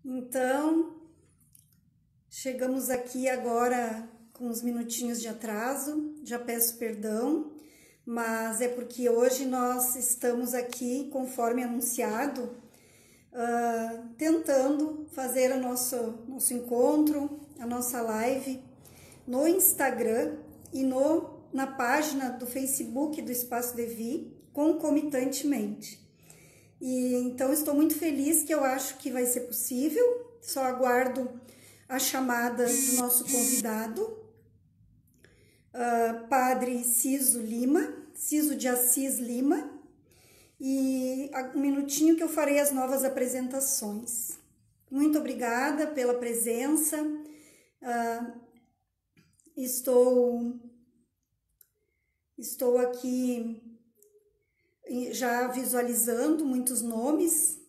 Então, chegamos aqui agora com uns minutinhos de atraso, já peço perdão, mas é porque hoje nós estamos aqui, conforme anunciado, tentando fazer o nosso encontro, a nossa live no Instagram e na página do Facebook do Espaço Devi, concomitantemente. E então estou muito feliz, que eu acho que vai ser possível. Só aguardo a chamada do nosso convidado, Padre Ciso Lima, Ciso de Assis Lima, e um minutinho que eu farei as novas apresentações. Muito obrigada pela presença. Estou aqui já visualizando muitos nomes.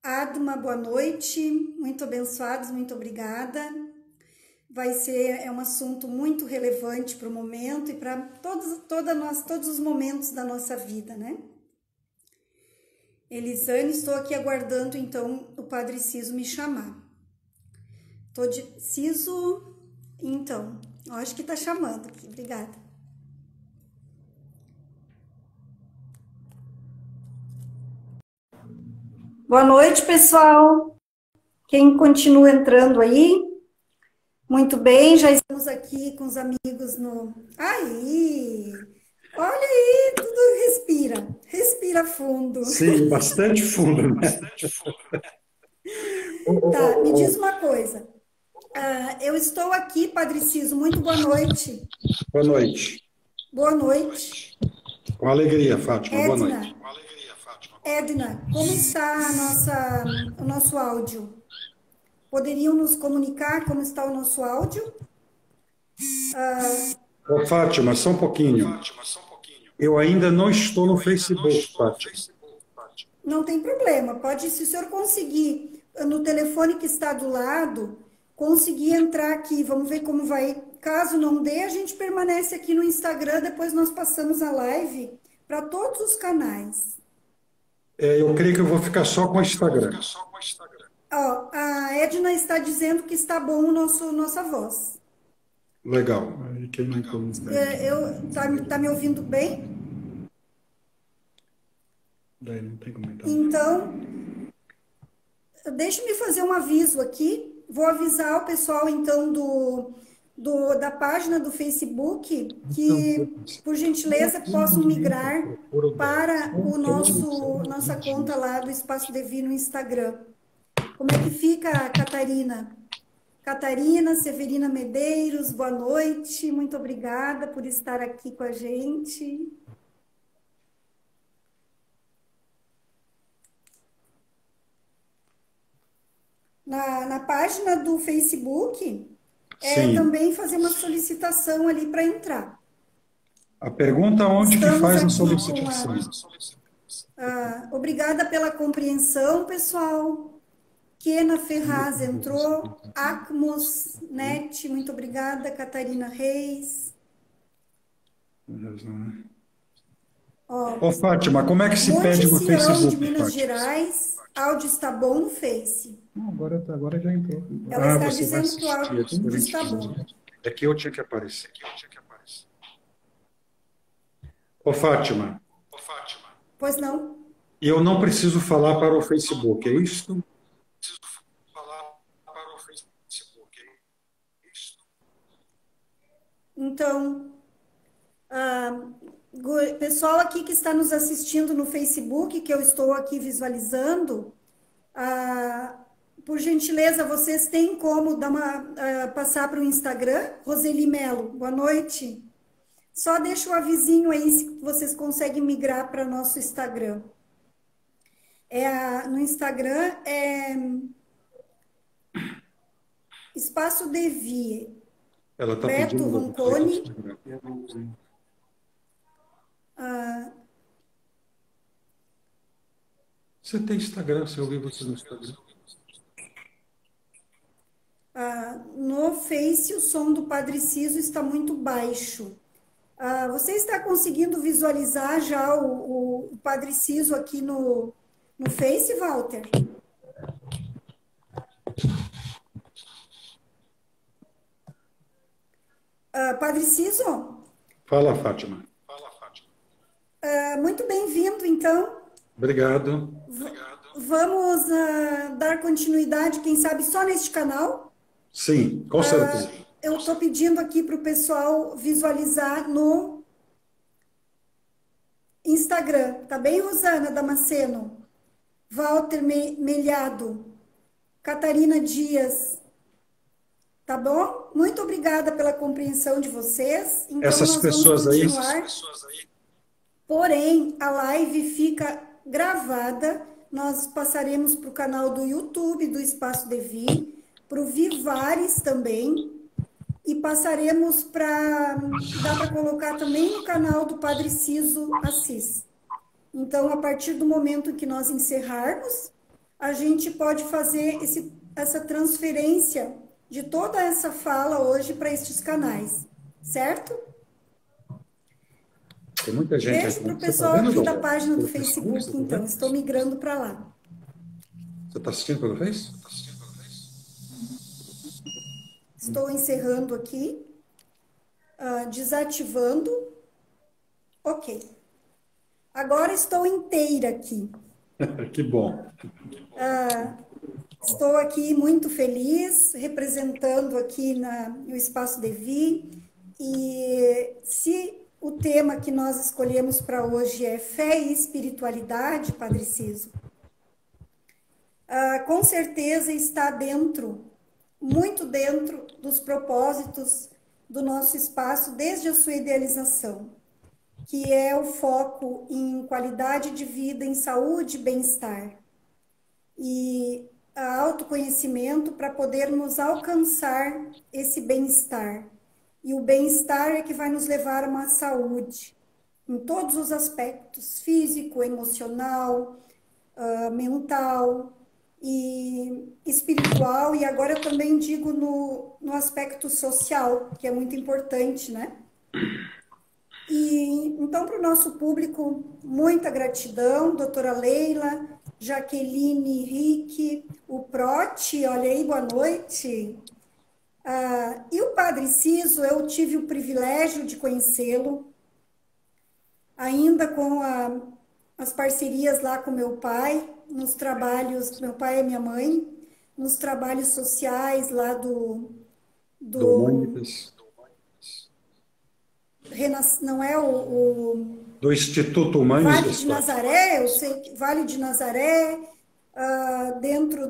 Adma, boa noite, muito abençoados, muito obrigada. É um assunto muito relevante para o momento e para todos os momentos da nossa vida, né? Elisane, estou aqui aguardando então o Padre Ciso me chamar. Ciso, então, acho que está chamando aqui, obrigada. Boa noite, pessoal. Quem continua entrando aí? Muito bem, já estamos aqui com os amigos no... Aí! Olha aí, tudo respira fundo. Sim, bastante fundo, né? Tá, me diz uma coisa. Eu estou aqui, Padre Ciso, muito boa noite. Boa noite. Boa noite. Com alegria, Fátima, boa Edna. noite. Edna, como está o nosso áudio? Poderiam nos comunicar como está o nosso áudio? Ô, Fátima, só um pouquinho. Eu ainda não estou no Facebook, Fátima. Não tem problema, se o senhor conseguir, no telefone que está do lado, conseguir entrar aqui, vamos ver como vai. Caso não dê, a gente permanece aqui no Instagram, depois nós passamos a live para todos os canais. Eu creio que eu vou ficar só com o Instagram. Ó, a Edna está dizendo que está bom nossa voz. Legal. Tá me ouvindo bem? Daí não tem comentário. Então, deixe-me fazer um aviso aqui. Vou avisar o pessoal, então, da página do Facebook que, por gentileza, possam migrar para nossa conta lá do Espaço Devi no Instagram. Como é que fica, Catarina? Catarina Severina Medeiros, boa noite. Muito obrigada por estar aqui com a gente. Na página do Facebook, também fazer uma solicitação ali para entrar. A pergunta é onde que faz a solicitação. Obrigada pela compreensão, pessoal. Kena Ferraz entrou. Acmos Net, muito obrigada. Catarina Reis. Ô, Fátima, como é que se pede no Facebook, de Minas Fátima? Gerais, áudio está bom no Face. Não, agora já entrou. Ela está dizendo que o áudio está bom. É que eu tinha que aparecer. Ô, Fátima. Pois não? Eu não preciso falar para o Facebook, é isso? Então, pessoal aqui que está nos assistindo no Facebook, que eu estou aqui visualizando, por gentileza, vocês têm como passar para o Instagram? Roseli Melo, boa noite. Só deixa o avisinho aí se vocês conseguem migrar para nosso Instagram. No Instagram é Espaço Devi. Ela está Beto pedindo Roncone. Você tem Instagram, se eu vi você no Instagram. No Face, o som do Padre Ciso está muito baixo. Você está conseguindo visualizar já o Padre Ciso aqui no Face, Walter? Padre Ciso, Fala, Fátima. muito bem-vindo, então. Obrigado. Vamos dar continuidade, quem sabe, só neste canal. Sim, com certeza. Eu estou pedindo aqui para o pessoal visualizar no Instagram. Tá bem, Rosana Damasceno? Walter Melhado, Catarina Dias, tá bom? Muito obrigada pela compreensão de vocês. Então, Essas nós vamos pessoas aí, continuar. Porém, a live fica gravada. Nós passaremos para o canal do YouTube do Espaço Devi, para o Vivares também, e passaremos para... Dá para colocar também no canal do Padre Ciso Assis. Então, a partir do momento que nós encerrarmos, a gente pode fazer essa transferência de toda essa fala hoje para estes canais, certo? tem muita gente Deixo para o aqui. Você pessoal está vendo, aqui da Dora? página do Você tá Facebook, então. vendo? Estou migrando para lá. Você está assistindo pelo Face? Estou encerrando aqui, desativando. Ok. Agora estou inteira aqui. Que bom. Estou aqui muito feliz, representando aqui no Espaço Devi. E se o tema que nós escolhemos para hoje é fé e espiritualidade, Padre Ciso, com certeza está dentro, muito dentro dos propósitos do nosso espaço desde a sua idealização, que é o foco em qualidade de vida, em saúde e bem-estar. E autoconhecimento para podermos alcançar esse bem-estar. E o bem-estar é que vai nos levar a uma saúde, em todos os aspectos, físico, emocional, mental e espiritual, e agora eu também digo no aspecto social, que é muito importante, né? E então, para o nosso público, muita gratidão, doutora Leila, Jaqueline Henrique, o Prote, olha aí, boa noite. E o Padre Ciso, eu tive o privilégio de conhecê-lo, ainda com as parcerias lá com meu pai, nos trabalhos, meu pai e minha mãe, nos trabalhos sociais lá do Humanitas. não é o Do Instituto Humanitas Vale da de História. Nazaré, eu sei que Vale de Nazaré, dentro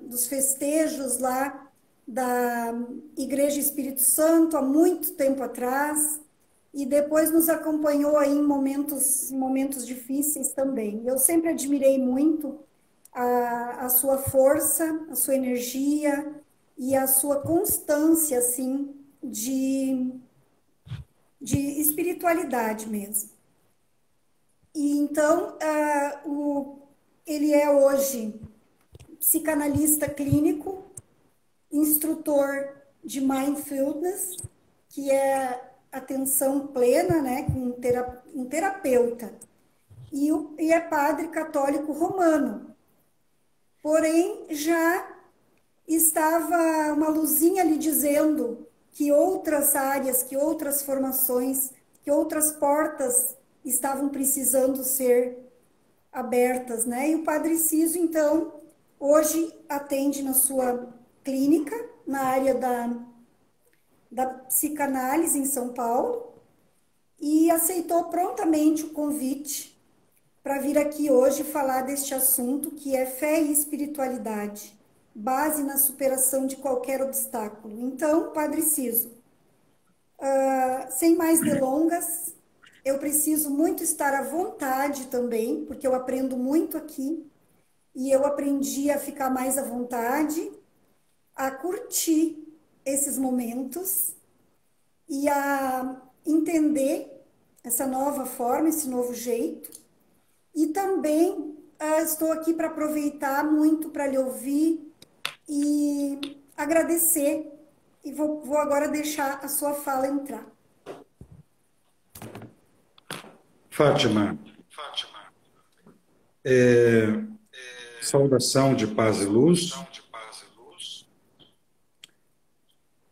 dos festejos lá da Igreja Espírito Santo, há muito tempo atrás, e depois nos acompanhou aí em momentos difíceis também. Eu sempre admirei muito a sua força, a sua energia e a sua constância, assim, de espiritualidade mesmo. E então, ele é hoje psicanalista clínico, instrutor de mindfulness, que é atenção plena, né, com um terapeuta, e é padre católico romano. Porém, já estava uma luzinha lhe dizendo que outras áreas, que outras formações, que outras portas estavam precisando ser abertas, né? E o Padre Ciso, então, hoje atende na sua clínica, na área da psicanálise em São Paulo, e aceitou prontamente o convite para vir aqui hoje falar deste assunto, que é fé e espiritualidade, base na superação de qualquer obstáculo. Então, Padre Ciso, sem mais delongas, eu preciso muito estar à vontade também, porque eu aprendo muito aqui, e eu aprendi a ficar mais à vontade, a curtir esses momentos e a entender essa nova forma, esse novo jeito. E também estou aqui para aproveitar muito para lhe ouvir e agradecer. E vou agora deixar a sua fala entrar. Fátima, saudação de paz e luz.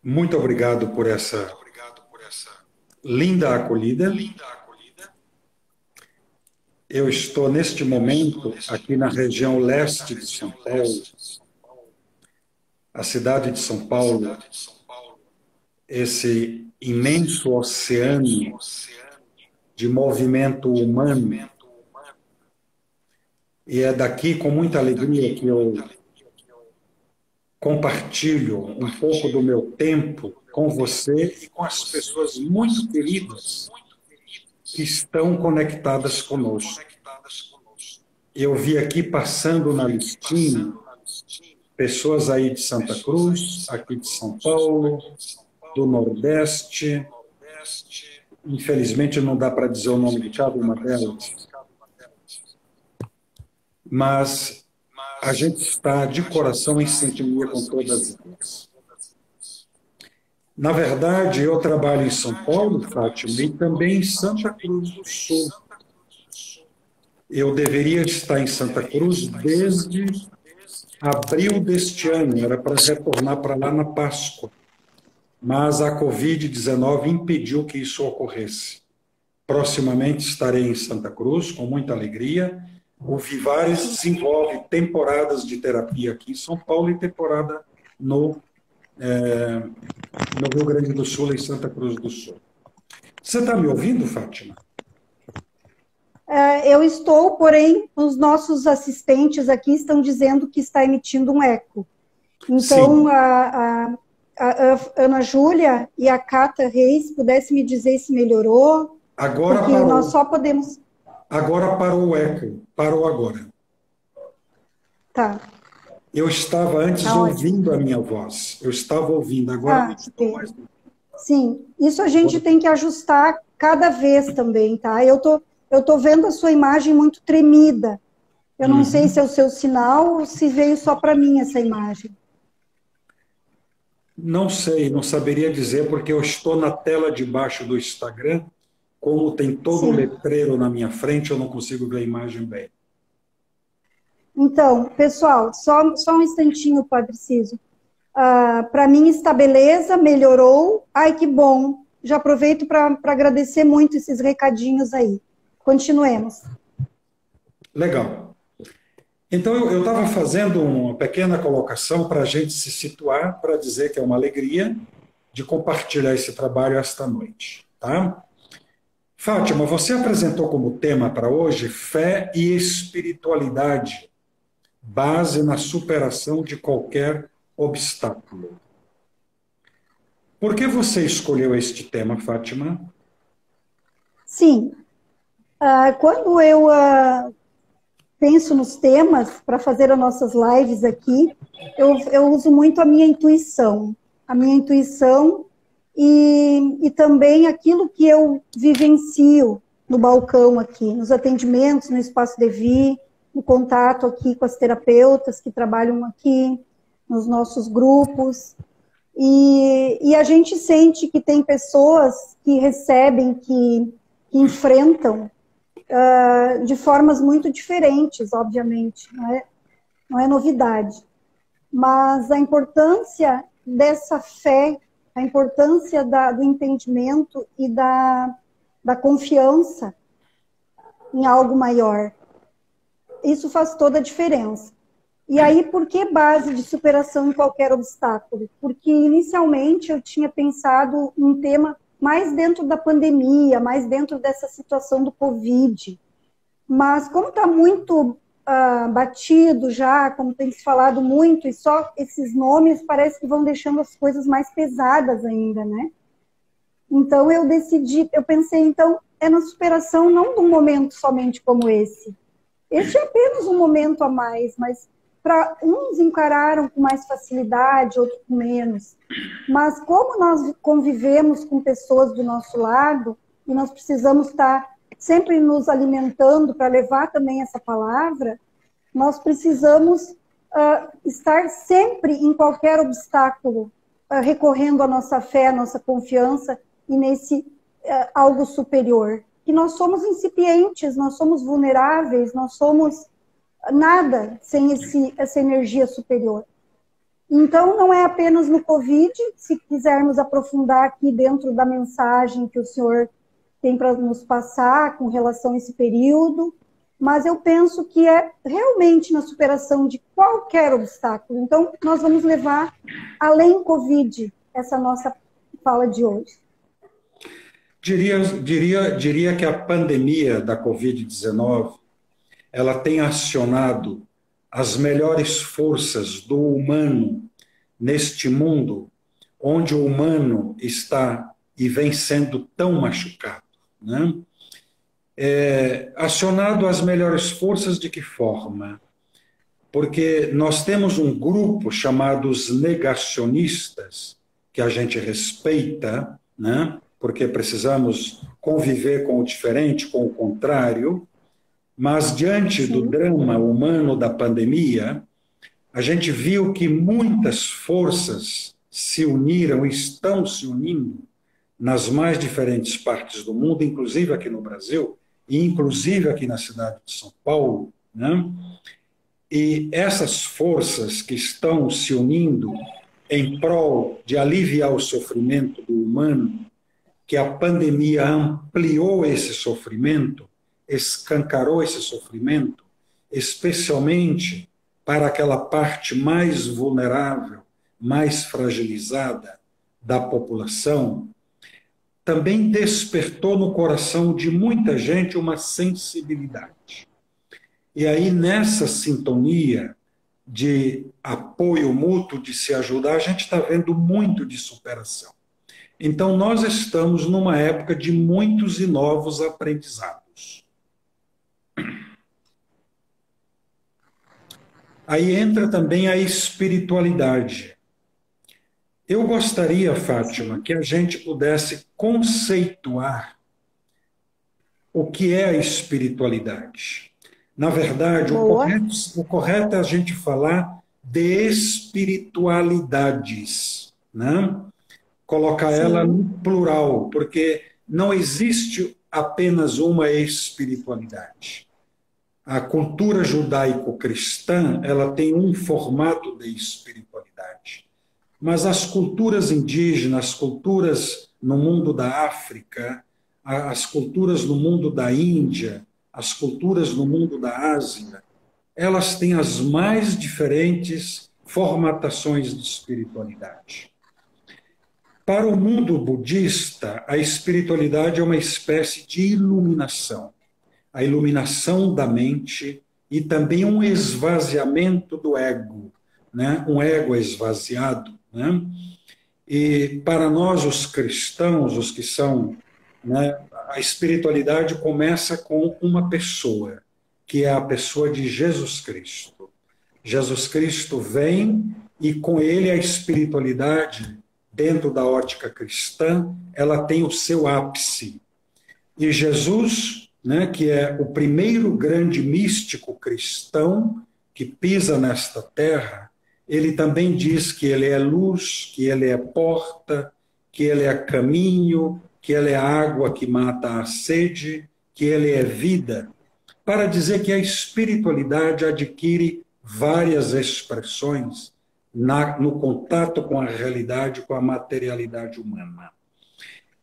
Muito obrigado por essa linda acolhida. Eu estou, neste momento, aqui na região leste de São Paulo, a cidade de São Paulo, esse imenso oceano de movimento humano. E é daqui, com muita alegria, que eu compartilho um pouco do meu tempo com você e com as pessoas muito queridas que estão conectadas conosco. Eu vi aqui passando na listinha pessoas aí de Santa Cruz, aqui de São Paulo, do Nordeste. Infelizmente não dá para dizer o nome de cada uma delas, mas a gente está de coração em sintonia com todas elas. Na verdade, eu trabalho em São Paulo, Fátima, e também em Santa Cruz do Sul. Eu deveria estar em Santa Cruz desde abril deste ano, era para retornar para lá na Páscoa, mas a Covid-19 impediu que isso ocorresse. Proximamente estarei em Santa Cruz, com muita alegria. O Vivares desenvolve temporadas de terapia aqui em São Paulo e temporada no Rio Grande do Sul, em Santa Cruz do Sul. Você está me ouvindo, Fátima? Eu estou, porém, os nossos assistentes aqui estão dizendo que está emitindo um eco. Então, a Ana Júlia e a Cata Reis, pudesse me dizer se melhorou? Agora porque parou. Nós só podemos... Agora parou o eco. Parou agora. Tá. Eu estava antes ouvindo a minha voz. Eu estava ouvindo, agora não estou mais. Sim, isso a gente tem que ajustar cada vez também, tá? Eu tô vendo a sua imagem muito tremida. Eu não sei se é o seu sinal ou se veio só para mim essa imagem. Não sei, não saberia dizer, porque eu estou na tela de baixo do Instagram, como tem todo o letreiro na minha frente, eu não consigo ver a imagem bem. Então, pessoal, só um instantinho, Padre Ciso. Para mim está beleza, melhorou. Ai, que bom. Já aproveito para agradecer muito esses recadinhos aí. Continuemos. Legal. Então, eu estava fazendo uma pequena colocação para a gente se situar, para dizer que é uma alegria de compartilhar esse trabalho esta noite. Tá? Fátima, você apresentou como tema para hoje fé e espiritualidade, base na superação de qualquer obstáculo. Por que você escolheu este tema, Fátima? Sim. Quando eu penso nos temas para fazer as nossas lives aqui, eu uso muito a minha intuição. A minha intuição e também aquilo que eu vivencio no balcão aqui, nos atendimentos, no Espaço Devi, no contato aqui com as terapeutas que trabalham aqui, nos nossos grupos. E a gente sente que tem pessoas que recebem, que enfrentam de formas muito diferentes, obviamente, não é novidade. Mas a importância dessa fé, a importância do entendimento e da confiança em algo maior, isso faz toda a diferença. E aí, por que base de superação em qualquer obstáculo? Porque, inicialmente, eu tinha pensado um tema mais dentro da pandemia, mais dentro dessa situação do Covid. Mas, como está muito batido já, como tem se falado muito, e só esses nomes parece que vão deixando as coisas mais pesadas ainda, né? Então, eu pensei, então, é na superação não de um momento somente como esse. Esse é apenas um momento a mais, mas para uns encararam com mais facilidade, outros com menos. Mas como nós convivemos com pessoas do nosso lado, e nós precisamos estar sempre nos alimentando para levar também essa palavra, nós precisamos estar sempre em qualquer obstáculo, recorrendo à nossa fé, à nossa confiança e nesse algo superior. Que nós somos incipientes, nós somos vulneráveis, nós somos nada sem essa energia superior. Então, não é apenas no Covid, se quisermos aprofundar aqui dentro da mensagem que o senhor tem para nos passar com relação a esse período, mas eu penso que é realmente na superação de qualquer obstáculo. Então, nós vamos levar além Covid essa nossa fala de hoje. Diria que a pandemia da Covid-19 ela tem acionado as melhores forças do humano neste mundo, onde o humano está e vem sendo tão machucado, né? Acionado as melhores forças de que forma? Porque nós temos um grupo chamado os negacionistas, que a gente respeita, né? Porque precisamos conviver com o diferente, com o contrário, mas diante do drama humano da pandemia, a gente viu que muitas forças se uniram, estão se unindo nas mais diferentes partes do mundo, inclusive aqui no Brasil, e inclusive aqui na cidade de São Paulo, né? E essas forças que estão se unindo em prol de aliviar o sofrimento do humano, que a pandemia ampliou esse sofrimento, escancarou esse sofrimento, especialmente para aquela parte mais vulnerável, mais fragilizada da população, também despertou no coração de muita gente uma sensibilidade. E aí, nessa sintonia de apoio mútuo, de se ajudar, a gente está vendo muito de superação. Então, nós estamos numa época de muitos e novos aprendizados. Aí entra também a espiritualidade. Eu gostaria, Fátima, que a gente pudesse conceituar o que é a espiritualidade. Na verdade, o correto é a gente falar de espiritualidades, né? Colocar ela no plural, porque não existe apenas uma espiritualidade. A cultura judaico-cristã, ela tem um formato de espiritualidade. Mas as culturas indígenas, as culturas no mundo da África, as culturas no mundo da Índia, as culturas no mundo da Ásia, elas têm as mais diferentes formatações de espiritualidade. Para o mundo budista, a espiritualidade é uma espécie de iluminação. A iluminação da mente e também um esvaziamento do ego, né? Um ego esvaziado, né? E para nós, os cristãos, os que são, né, a espiritualidade começa com uma pessoa, que é a pessoa de Jesus Cristo. Jesus Cristo vem e com ele a espiritualidade, dentro da ótica cristã, ela tem o seu ápice. E Jesus, né, que é o primeiro grande místico cristão que pisa nesta terra, ele também diz que ele é luz, que ele é porta, que ele é caminho, que ele é água que mata a sede, que ele é vida, para dizer que a espiritualidade adquire várias expressões no contato com a realidade, com a materialidade humana.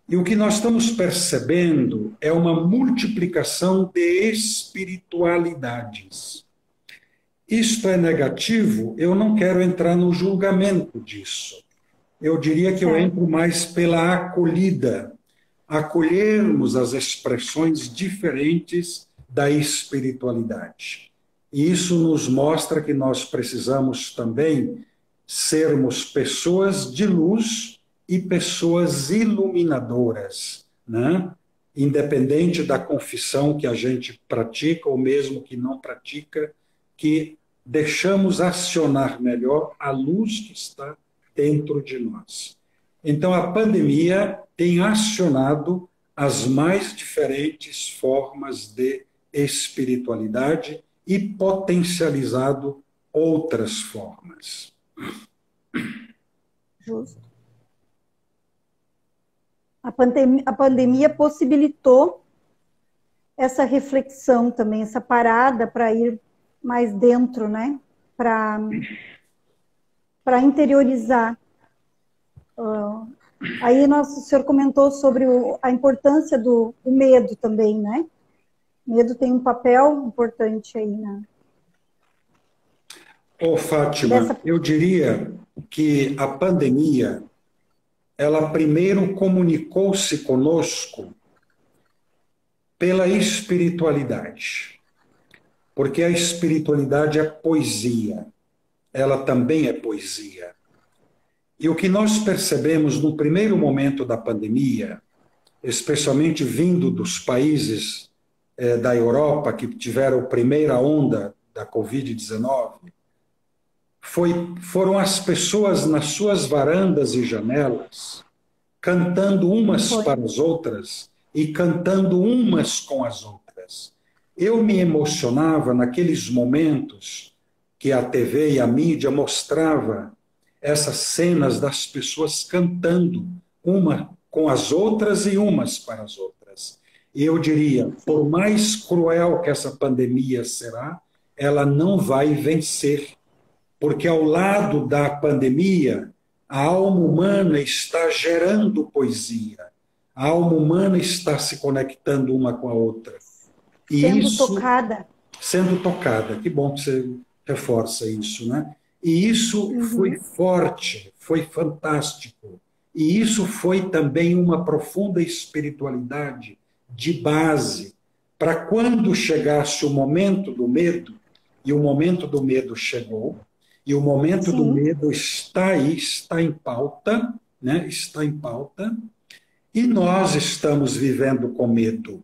E o que nós estamos percebendo é uma multiplicação de espiritualidades. Isto é negativo? Eu não quero entrar no julgamento disso. Eu diria que eu entro mais pela acolhida, acolhermos as expressões diferentes da espiritualidade. E isso nos mostra que nós precisamos também sermos pessoas de luz e pessoas iluminadoras, né? Independente da confissão que a gente pratica ou mesmo que não pratica, que deixamos acionar melhor a luz que está dentro de nós. Então, a pandemia tem acionado as mais diferentes formas de espiritualidade e potencializado outras formas. Justo. A pandemia possibilitou essa reflexão também, essa parada para ir mais dentro, né? Para para interiorizar. Aí o senhor comentou sobre a importância do medo também, né? O medo tem um papel importante aí, né? Fátima, eu diria que a pandemia, ela primeiro comunicou-se conosco pela espiritualidade, porque a espiritualidade é poesia, ela também é poesia. E o que nós percebemos no primeiro momento da pandemia, especialmente vindo dos países da Europa, que tiveram a primeira onda da Covid-19, foram as pessoas nas suas varandas e janelas, cantando umas para as outras e cantando umas com as outras. Eu me emocionava naqueles momentos que a TV e a mídia mostrava essas cenas das pessoas cantando uma com as outras e umas para as outras. E eu diria, por mais cruel que essa pandemia será, ela não vai vencer, porque ao lado da pandemia, a alma humana está gerando poesia, a alma humana está se conectando uma com a outra. E sendo tocada. Que bom que você reforça isso, né? E isso foi forte, foi fantástico. E isso foi também uma profunda espiritualidade de base, para quando chegasse o momento do medo, e o momento do medo chegou, e o momento do medo está aí, está em pauta, né? Está em pauta, e nós estamos vivendo com medo.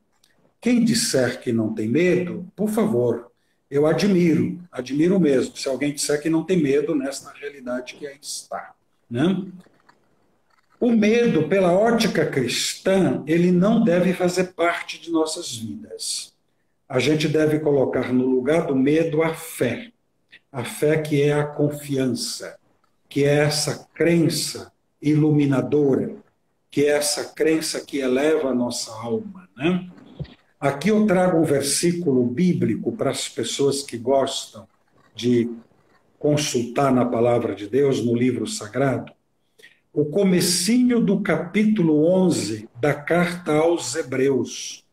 Quem disser que não tem medo, por favor, eu admiro mesmo, se alguém disser que não tem medo nessa realidade que aí está, né? O medo, pela ótica cristã, ele não deve fazer parte de nossas vidas. A gente deve colocar no lugar do medo a fé. A fé que é a confiança, que é essa crença iluminadora, que é essa crença que eleva a nossa alma, né? Aqui eu trago um versículo bíblico para as pessoas que gostam de consultar na palavra de Deus, no livro sagrado. O comecinho do capítulo 11 da carta aos Hebreus.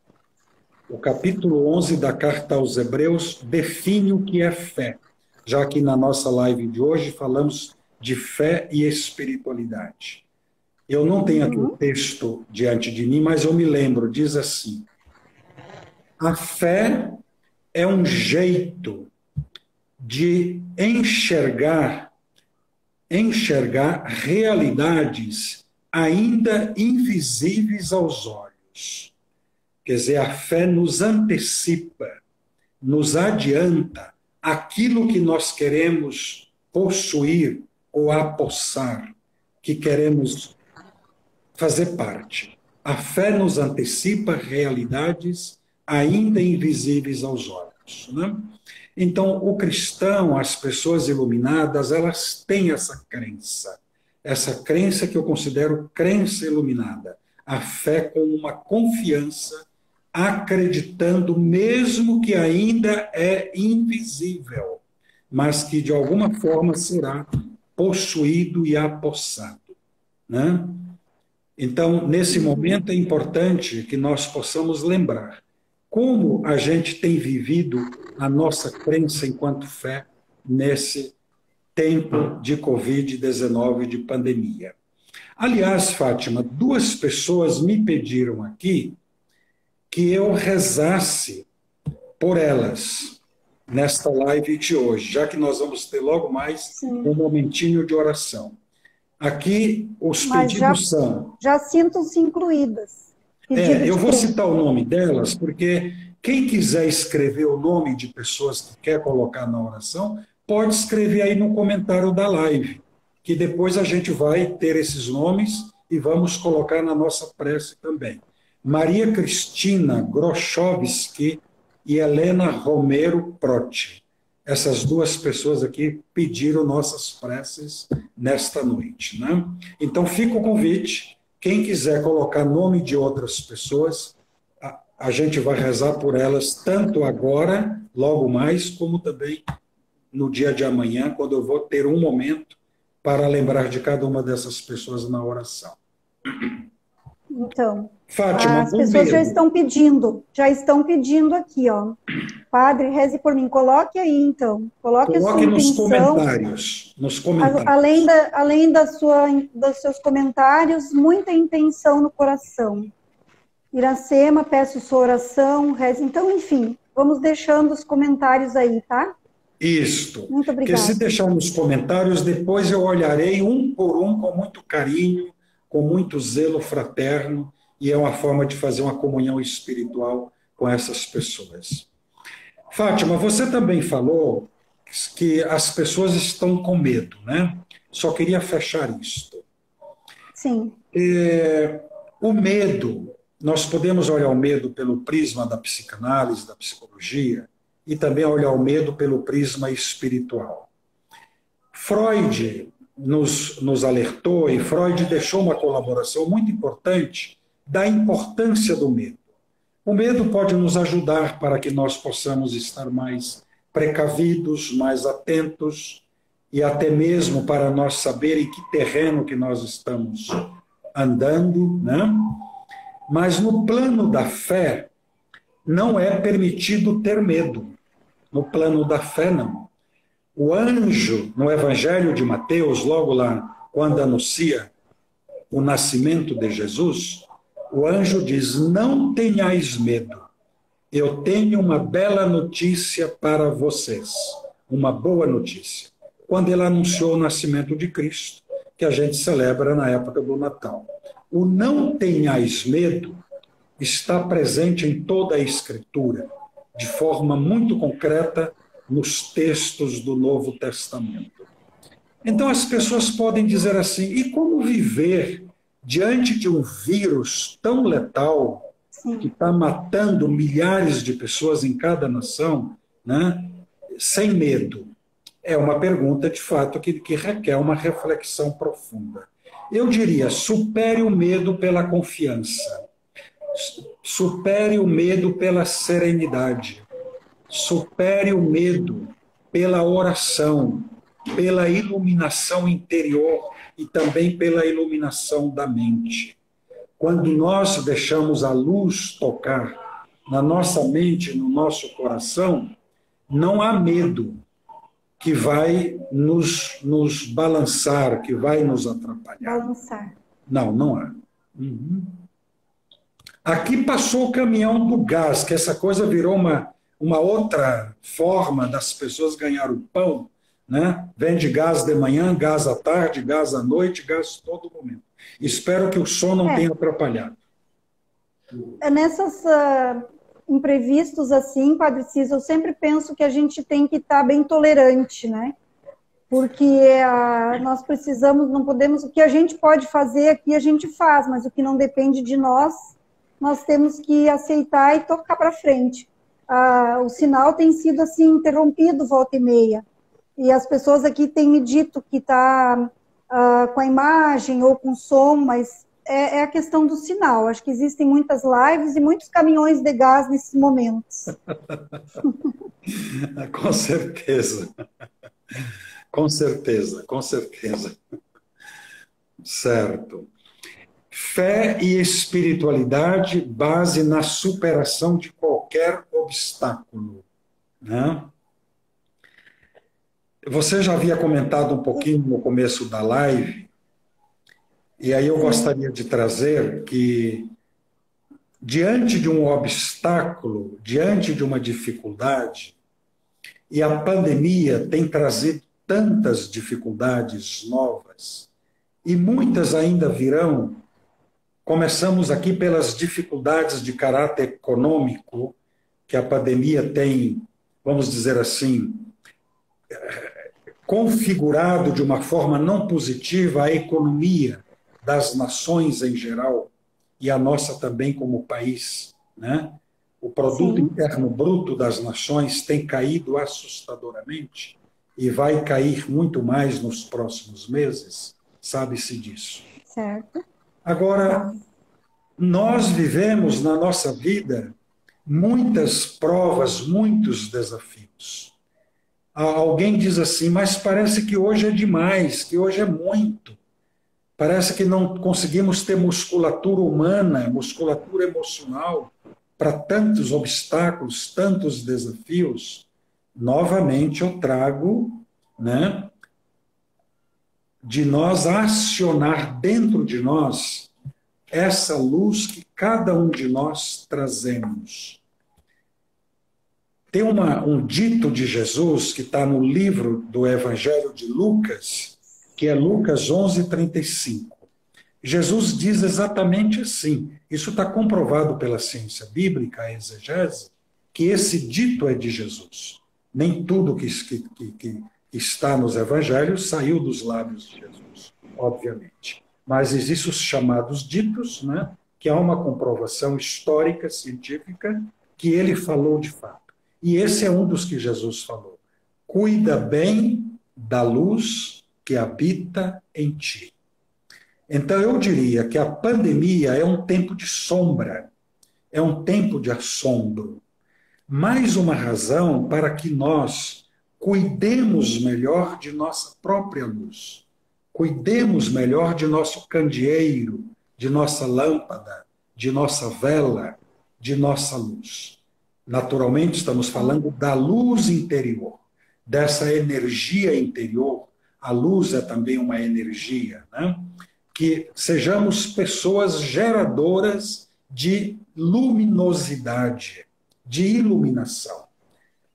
O capítulo 11 da carta aos Hebreus define o que é fé, já que na nossa live de hoje falamos de fé e espiritualidade. Eu não tenho aqui o texto diante de mim, mas eu me lembro, diz assim: a fé é um jeito de enxergar realidades ainda invisíveis aos olhos. Quer dizer, a fé nos antecipa, nos adianta aquilo que nós queremos possuir ou apossar, que queremos fazer parte. A fé nos antecipa realidades ainda invisíveis aos olhos, né? Então, o cristão, as pessoas iluminadas, elas têm essa crença que eu considero crença iluminada, a fé com uma confiança, acreditando mesmo que ainda é invisível, mas que de alguma forma será possuído e apossado, né? Então, nesse momento é importante que nós possamos lembrar como a gente tem vivido a nossa crença enquanto fé nesse tempo de Covid-19, de pandemia. Aliás, Fátima, 2 pessoas me pediram aqui que eu rezasse por elas nesta live de hoje, já que nós vamos ter logo mais um momentinho de oração. Aqui os pedidos são... Já sintam-se incluídas. Eu vou citar o nome delas, porque quem quiser escrever o nome de pessoas que quer colocar na oração, pode escrever aí no comentário da live, que depois a gente vai ter esses nomes e vamos colocar na nossa prece também. Maria Cristina Grochowski e Helena Romero Protti. Essas 2 pessoas aqui pediram nossas preces nesta noite, né? Então fica o convite. Quem quiser colocar nome de outras pessoas, a gente vai rezar por elas, tanto agora, logo mais, como também no dia de amanhã, quando eu vou ter um momento para lembrar de cada uma dessas pessoas na oração. Então, Fátima, as pessoas já estão pedindo aqui, ó. Padre, reze por mim. Coloque aí, então. Coloque a sua intenção. Nos comentários. Além dos seus comentários, muita intenção no coração. Iracema, peço sua oração, reze. Então, enfim, vamos deixando os comentários aí, tá? Isto. Muito obrigada. Porque se deixar nos comentários, depois eu olharei um por um com muito carinho, com muito zelo fraterno, e é uma forma de fazer uma comunhão espiritual com essas pessoas. Fátima, você também falou que as pessoas estão com medo, né? Só queria fechar isto. Sim. O medo, nós podemos olhar o medo pelo prisma da psicanálise, da psicologia, e também olhar o medo pelo prisma espiritual. Freud nos alertou, e Freud deixou uma colaboração muito importante da importância do medo. O medo pode nos ajudar para que nós possamos estar mais precavidos, mais atentos, e até mesmo para nós saber em que terreno que nós estamos andando, né? Mas no plano da fé, não é permitido ter medo. No plano da fé, não. O anjo, no Evangelho de Mateus, logo lá, quando anuncia o nascimento de Jesus, o anjo diz: não tenhais medo, eu tenho uma bela notícia para vocês, uma boa notícia. Quando ele anunciou o nascimento de Cristo, que a gente celebra na época do Natal. O não tenhais medo está presente em toda a Escritura, de forma muito concreta nos textos do Novo Testamento. Então as pessoas podem dizer assim: e como viver diante de um vírus tão letal, que está matando milhares de pessoas em cada nação, né, sem medo? É uma pergunta, de fato, que requer uma reflexão profunda. Eu diria: supere o medo pela confiança, supere o medo pela serenidade, supere o medo pela oração, pela iluminação interior e também pela iluminação da mente. Quando nós deixamos a luz tocar na nossa mente, no nosso coração, não há medo que vai nos balançar, que vai nos atrapalhar. Balançar. Não há. Uhum. Aqui passou o caminhão do gás, que essa coisa virou uma outra forma das pessoas ganhar o pão, né? Vende gás de manhã, gás à tarde, gás à noite, gás todo momento. Espero que o som não tenha atrapalhado. Nessas imprevistos assim, Padre Cícero, eu sempre penso que a gente tem que estar bem tolerante, né? Porque nós precisamos, não podemos, o que a gente pode fazer aqui a gente faz, mas o que não depende de nós, nós temos que aceitar e tocar para frente. O sinal tem sido assim interrompido volta e meia. E as pessoas aqui têm me dito que está com a imagem ou com som, mas é a questão do sinal. Acho que existem muitas lives e muitos caminhões de gás nesses momentos. Com certeza. Com certeza, com certeza. Certo. Fé e espiritualidade, base na superação de qualquer obstáculo, né? Você já havia comentado um pouquinho no começo da live, e aí eu gostaria de trazer que, diante de um obstáculo, diante de uma dificuldade, e a pandemia tem trazido tantas dificuldades novas, e muitas ainda virão. Começamos aqui pelas dificuldades de caráter econômico, que a pandemia tem, vamos dizer assim, configurado de uma forma não positiva a economia das nações em geral, e a nossa também como país, né? O produto interno bruto das nações tem caído assustadoramente e vai cair muito mais nos próximos meses, sabe-se disso. Certo. Agora, nós vivemos na nossa vida muitas provas, muitos desafios. Alguém diz assim, mas parece que hoje é demais, que hoje é muito. Parece que não conseguimos ter musculatura humana, musculatura emocional para tantos obstáculos, tantos desafios. Novamente eu trago, né, de nós acionar dentro de nós essa luz que cada um de nós trazemos. Tem um dito de Jesus que está no livro do Evangelho de Lucas, que é Lucas 11:35. Jesus diz exatamente assim, isso está comprovado pela ciência bíblica, a exegese, que esse dito é de Jesus. Nem tudo que está nos evangelhos saiu dos lábios de Jesus, obviamente. Mas existem os chamados ditos, né, que há uma comprovação histórica, científica, que ele falou de fato. E esse é um dos que Jesus falou. Cuida bem da luz que habita em ti. Então, eu diria que a pandemia é um tempo de sombra, é um tempo de assombro. Mais uma razão para que nós cuidemos melhor de nossa própria luz, cuidemos melhor de nosso candeeiro, de nossa lâmpada, de nossa vela, de nossa luz. Naturalmente, estamos falando da luz interior, dessa energia interior. A luz é também uma energia, né? Que sejamos pessoas geradoras de luminosidade, de iluminação.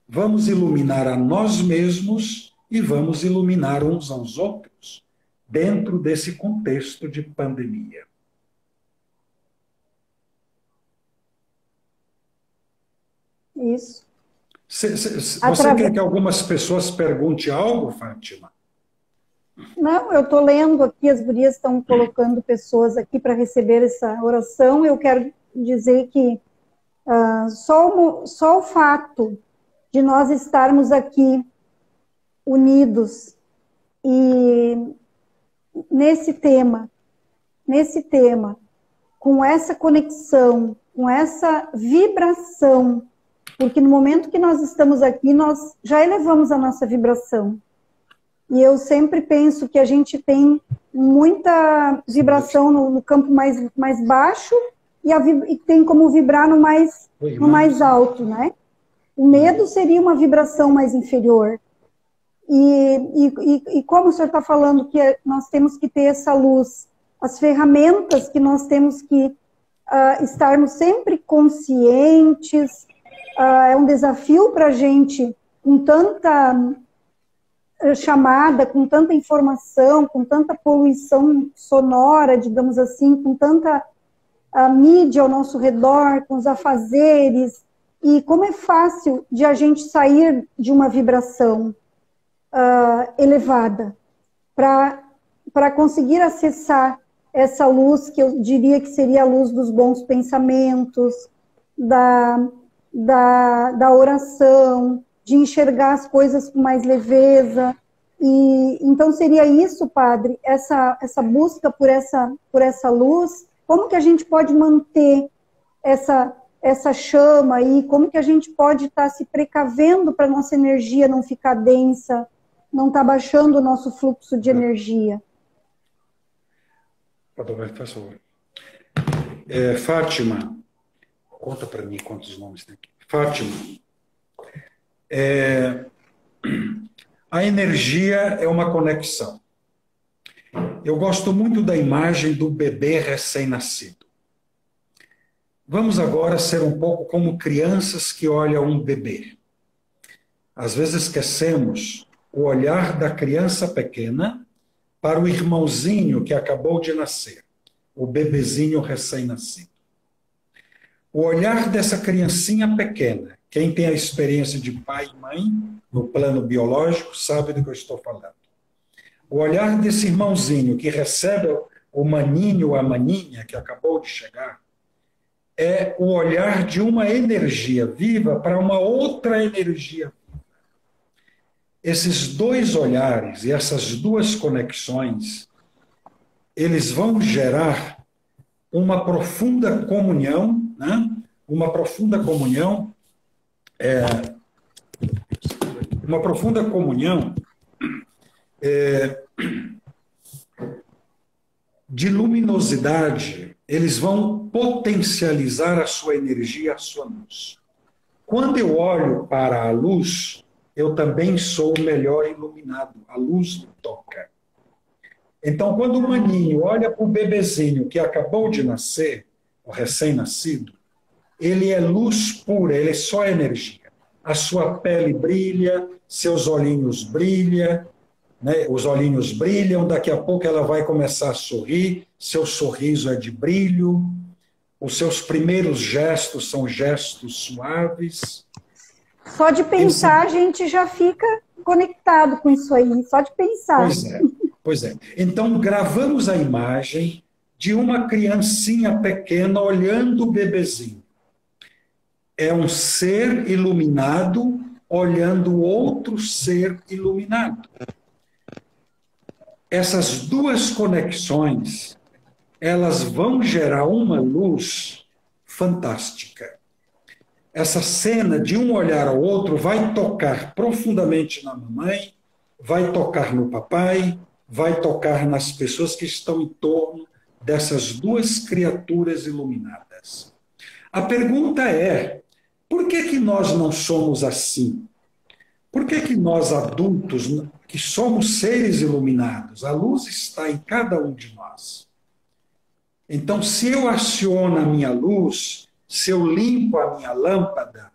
Vamos iluminar a nós mesmos e vamos iluminar uns aos outros, dentro desse contexto de pandemia. Isso. Você quer que algumas pessoas perguntem algo, Fátima? Não, eu estou lendo aqui, as gurias estão colocando pessoas aqui para receber essa oração. Eu quero dizer que só o fato de nós estarmos aqui unidos e nesse tema, com essa conexão, com essa vibração, porque no momento que nós estamos aqui, nós já elevamos a nossa vibração. E eu sempre penso que a gente tem muita vibração no campo mais baixo e tem como vibrar no mais alto, né? O medo seria uma vibração mais inferior. E como o senhor está falando que nós temos que ter essa luz, as ferramentas que nós temos que estarmos sempre conscientes, é um desafio para a gente, com tanta chamada, com tanta informação, com tanta poluição sonora, digamos assim, com tanta mídia ao nosso redor, com os afazeres, e como é fácil de a gente sair de uma vibração elevada para conseguir acessar essa luz, que eu diria que seria a luz dos bons pensamentos, da oração, de enxergar as coisas com mais leveza. E então seria isso, Padre, essa busca por essa luz. Como que a gente pode manter essa chama aí? Como que a gente pode estar se precavendo para a nossa energia não ficar densa, não estar baixando o nosso fluxo de energia? Faz favor. Fátima, conta para mim quantos nomes tem aqui. Fátima, a energia é uma conexão. Eu gosto muito da imagem do bebê recém-nascido. Vamos agora ser um pouco como crianças que olham um bebê. Às vezes esquecemos o olhar da criança pequena para o irmãozinho que acabou de nascer, o bebezinho recém-nascido. O olhar dessa criancinha pequena, quem tem a experiência de pai e mãe, no plano biológico, sabe do que eu estou falando. O olhar desse irmãozinho que recebe o maninho ou a maninha que acabou de chegar, é o olhar de uma energia viva para uma outra energia viva. Esses dois olhares e essas duas conexões, eles vão gerar uma profunda comunhão, né? Uma profunda comunhão. uma profunda comunhão de luminosidade, eles vão potencializar a sua energia, a sua luz. Quando eu olho para a luz, eu também sou melhor iluminado. A luz me toca. Então, quando o maninho olha para o bebezinho que acabou de nascer, o recém-nascido, ele é luz pura, ele é só energia. A sua pele brilha, seus olhinhos brilham, né? Os olhinhos brilham, daqui a pouco ela vai começar a sorrir, seu sorriso é de brilho, os seus primeiros gestos são gestos suaves. Só de pensar, a gente já fica conectado com isso aí, só de pensar. Pois é. Então, gravamos a imagem de uma criancinha pequena olhando o bebezinho. É um ser iluminado olhando outro ser iluminado. Essas duas conexões, elas vão gerar uma luz fantástica. Essa cena de um olhar ao outro vai tocar profundamente na mamãe, vai tocar no papai, vai tocar nas pessoas que estão em torno dessas duas criaturas iluminadas. A pergunta é, por que nós não somos assim? Por que nós adultos, que somos seres iluminados, a luz está em cada um de nós? Então, se eu aciono a minha luz, se eu limpo a minha lâmpada,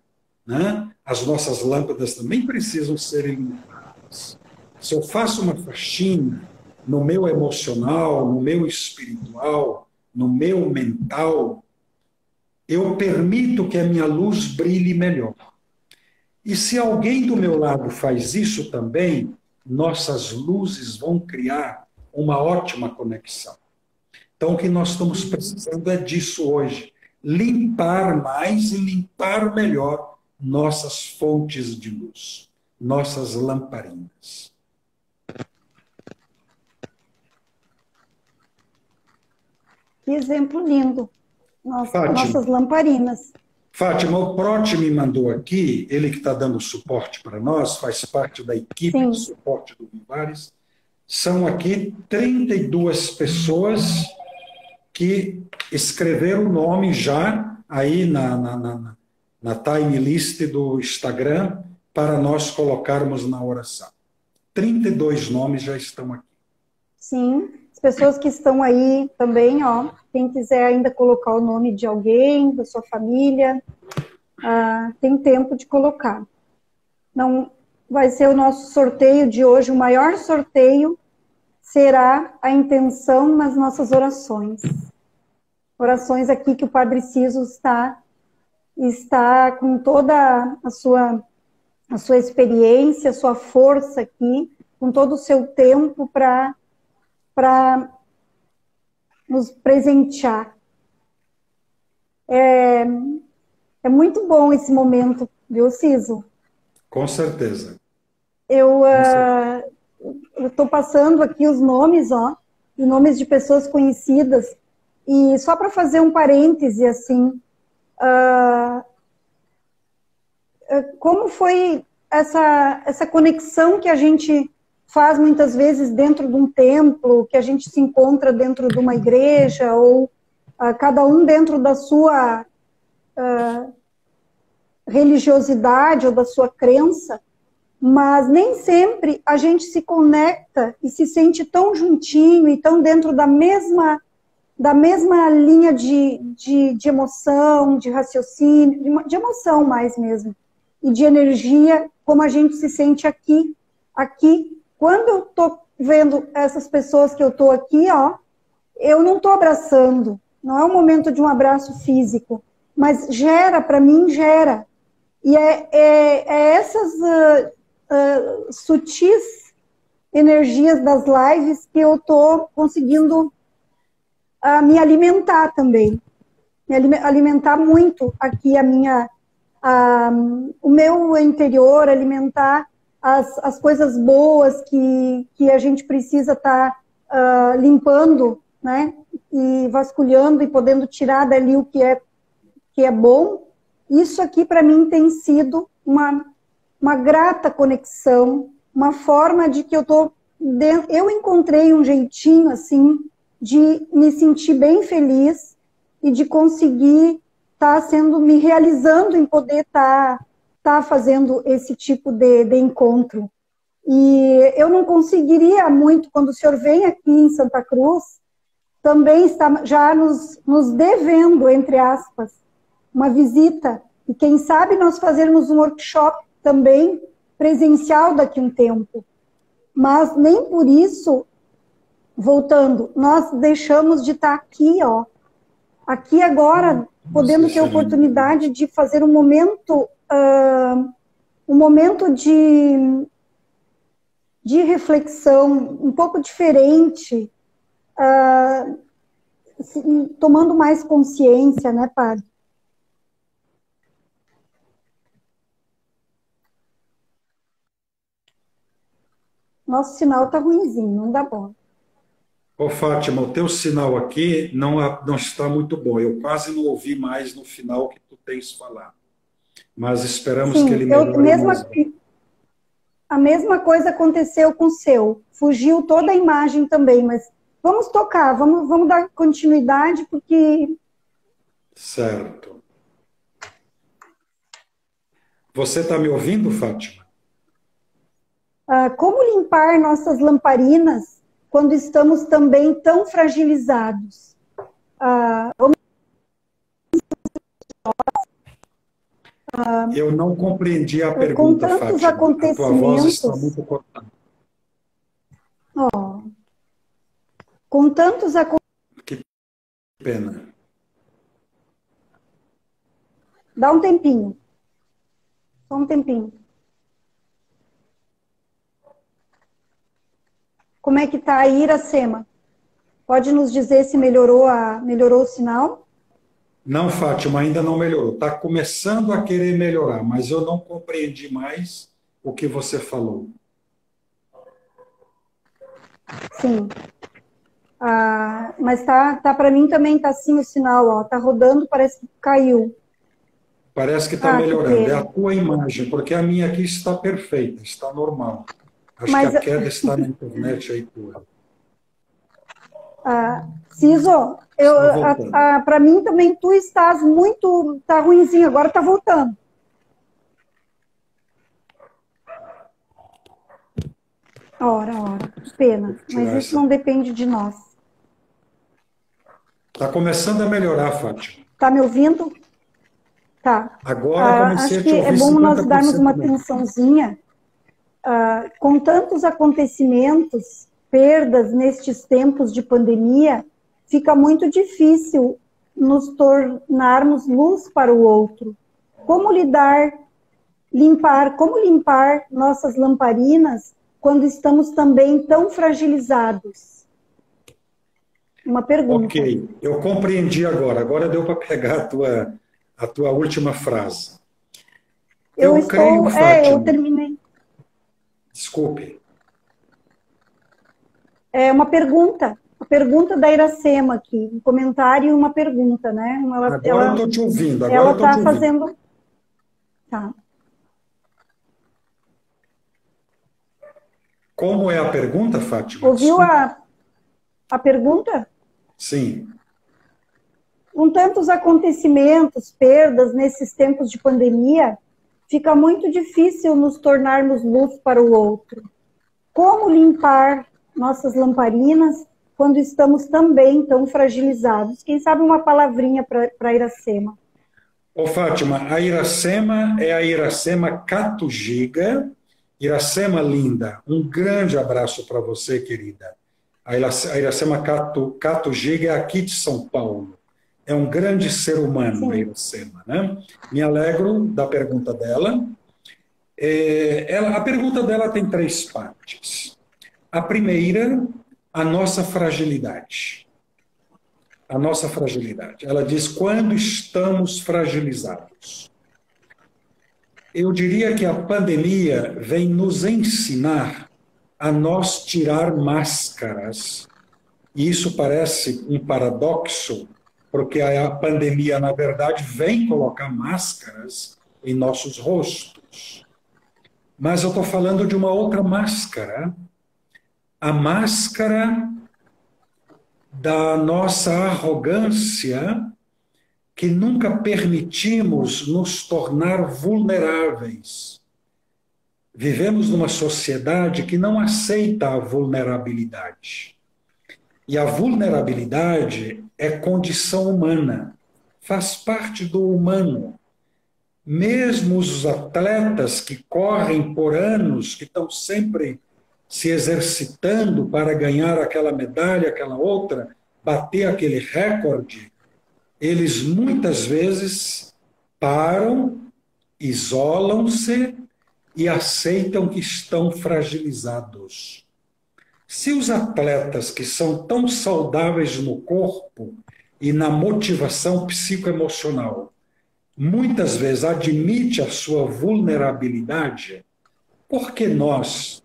né, as nossas lâmpadas também precisam ser iluminadas. Se eu faço uma faxina no meu emocional, no meu espiritual, no meu mental, eu permito que a minha luz brilhe melhor. E se alguém do meu lado faz isso também, nossas luzes vão criar uma ótima conexão. Então, o que nós estamos precisando é disso hoje. Limpar mais e limpar melhor nossas fontes de luz, nossas lamparinas. Que exemplo lindo. Nossas lamparinas. Fátima, o Proti me mandou aqui, ele que está dando suporte para nós, faz parte da equipe de suporte do Vivares. São aqui 32 pessoas que escreveram o nome já aí na time list do Instagram para nós colocarmos na oração. 32 nomes já estão aqui. Sim, as pessoas que estão aí também, ó, quem quiser ainda colocar o nome de alguém, da sua família, tem tempo de colocar. Não vai ser o nosso sorteio de hoje, o maior sorteio será a intenção nas nossas orações. Orações aqui que o Padre Ciso está com toda a sua experiência, a sua força aqui, com todo o seu tempo para nos presentear. É muito bom esse momento, viu, Ciso? Com certeza. Eu estou passando aqui os nomes, ó, os nomes de pessoas conhecidas, e só para fazer um parêntese, assim, como foi essa conexão que a gente faz muitas vezes dentro de um templo, que a gente se encontra dentro de uma igreja, ou cada um dentro da sua religiosidade ou da sua crença, mas nem sempre a gente se conecta e se sente tão juntinho e tão dentro da mesma linha de emoção, de raciocínio, de emoção mais mesmo, e de energia, como a gente se sente aqui. Quando eu estou vendo essas pessoas que eu estou aqui, ó, eu não estou abraçando, não é um momento de um abraço físico, mas para mim gera. E essas sutis energias das lives que eu estou conseguindo me alimentar também. Me alimentar muito aqui o meu interior, alimentar as coisas boas que a gente precisa estar limpando, né? E vasculhando e podendo tirar dali o que é bom. Isso aqui para mim tem sido uma uma grata conexão, uma forma de que eu encontrei um jeitinho, assim, de me sentir bem feliz e de conseguir estar me realizando em poder estar fazendo esse tipo de encontro. E eu não conseguiria muito, quando o senhor vem aqui em Santa Cruz, também está já nos devendo, entre aspas, uma visita. E quem sabe nós fazermos um workshop também presencial daqui a um tempo. Mas nem por isso, voltando, nós deixamos de estar aqui, ó. Aqui agora, podemos ter a oportunidade de fazer um momento de reflexão um pouco diferente, tomando mais consciência, né, padre? Nosso sinal está ruimzinho, não dá bom. Ô, Fátima, o teu sinal aqui não está muito bom. Eu quase não ouvi mais no final o que tu tens falado. Mas esperamos que ele melhore. A mesma coisa aconteceu com o seu. Fugiu toda a imagem também, mas vamos tocar, vamos dar continuidade, porque... Certo. Você está me ouvindo, Fátima? Como limpar nossas lamparinas quando estamos também tão fragilizados? Eu não compreendi a pergunta, com tantos Fátima. Acontecimentos... A tua voz está muito cortada. Com tantos acontecimentos... Que pena. Dá um tempinho. Só um tempinho. Como é que está a Iracema? Pode nos dizer se melhorou o sinal? Não, Fátima, ainda não melhorou. Está começando a querer melhorar, mas eu não compreendi mais o que você falou. Sim. Mas tá para mim também está assim o sinal, ó. Tá rodando, parece que caiu. Parece que está melhorando. É a tua imagem, porque a minha aqui está perfeita, está normal. Acho que a queda está na internet aí tua. Ciso, para mim também tu estás muito... Tá ruinzinho, agora tá voltando. Ora, pena. Mas isso não depende de nós. Está começando a melhorar, Fátima. Tá me ouvindo? Tá. Agora comecei a te ouvir. Acho que é bom nós darmos uma atençãozinha. Com tantos acontecimentos, perdas nestes tempos de pandemia, fica muito difícil nos tornarmos luz para o outro. Como limpar nossas lamparinas quando estamos também tão fragilizados? Uma pergunta. Ok, eu compreendi agora. Agora deu para pegar a tua última frase. Eu creio, Fátima. Eu terminei. Desculpe. É uma pergunta. A pergunta da Iracema aqui. Um comentário e uma pergunta, né? Agora eu estou te ouvindo. Ela está fazendo... Tá. Como é a pergunta, Fátima? Ouviu a pergunta? Sim. Com tantos acontecimentos, perdas nesses tempos de pandemia, fica muito difícil nos tornarmos luz para o outro. Como limpar nossas lamparinas quando estamos também tão fragilizados? Quem sabe uma palavrinha para Iracema. Ô, Fátima, a Iracema é a Iracema Catugiga. Iracema linda, um grande abraço para você, querida. A Iracema Catugiga é aqui de São Paulo. É um grande ser humano, sim, a Iracema, né? Me alegro da pergunta dela. A pergunta dela tem 3 partes. A primeira, a nossa fragilidade. A nossa fragilidade. Ela diz, quando estamos fragilizados? Eu diria que a pandemia vem nos ensinar a nós tirar máscaras. E isso parece um paradoxo, porque a pandemia, na verdade, vem colocar máscaras em nossos rostos. Mas eu estou falando de uma outra máscara, a máscara da nossa arrogância, que nunca permitimos nos tornar vulneráveis. Vivemos numa sociedade que não aceita a vulnerabilidade. E a vulnerabilidade é condição humana, faz parte do humano. Mesmo os atletas que correm por anos, que estão sempre se exercitando para ganhar aquela medalha, aquela outra, bater aquele recorde, eles muitas vezes param, isolam-se e aceitam que estão fragilizados. Se os atletas que são tão saudáveis no corpo e na motivação psicoemocional, muitas vezes admite a sua vulnerabilidade, por que nós,